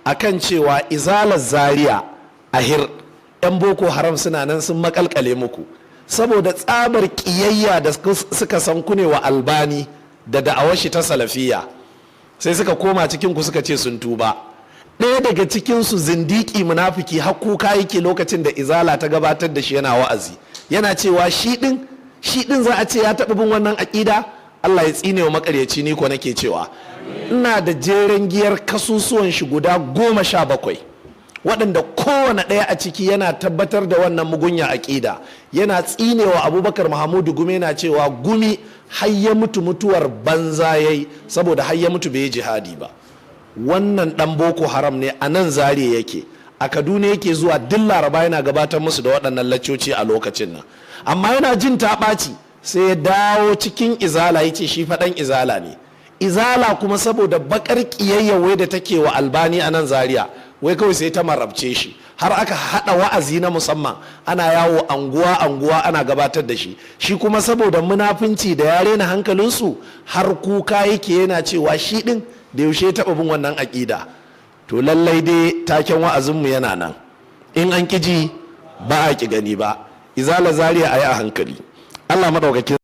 akan cewa izalar zaria ahir 'yan boko haram suna nan sun makalkale muku saboda tsabar kiyayya da suka san ku ne wa albani da da'awar shi ta salafiya, sai suka koma cikin ku suka ce sun tuba. ɗaya daga cikinsu zindiki munafiki har kuka yake lokacin da izala ta gabatar da shi yana wa'azi, yana cewa shi din za a ce ya taɓa bin wannan aƙida. Allah ya tsine wa makaryaci, ni ko nake cewa ina da jeren giyar kasusuwan shi guda 17 waɗanda kowane ɗaya a ciki yana tabbatar da wannan mugunya aƙida, yana tsinewa Abubakar Mahamudu Gumi, yana cewa Gumi har ya mutu mutuwar banza yayi saboda har ya mutu bai yi jihadi ba. Wannan ɗan boko haram ne, a nan Zaria yake, a Kaduna yake zuwa duk Laraba yana gabatar musu da waɗannan laccoci a lokacin nan, amma yana jin ta ɓaci sai ya dawo cikin izala, ya ce shi faɗan izala ne. Izala kuma saboda bakar ƙiyayya da take wa Albani a nan Zaria, wai kawai sai ta marabce shi, har aka haɗa wa'azi na musamman ana yawo anguwa ana gabatar da shi. Shi kuma saboda munafunci da ya rena hankalinsu har kuka yake yana cewa shi ɗin da yaushe ya taɓa bin wannan aƙida. To lallai dai taken wa'azinmu yana nan, in an ƙi ji ba a ƙi gani ba. Izala Zaria a yi a hankali. Allah maɗaukakin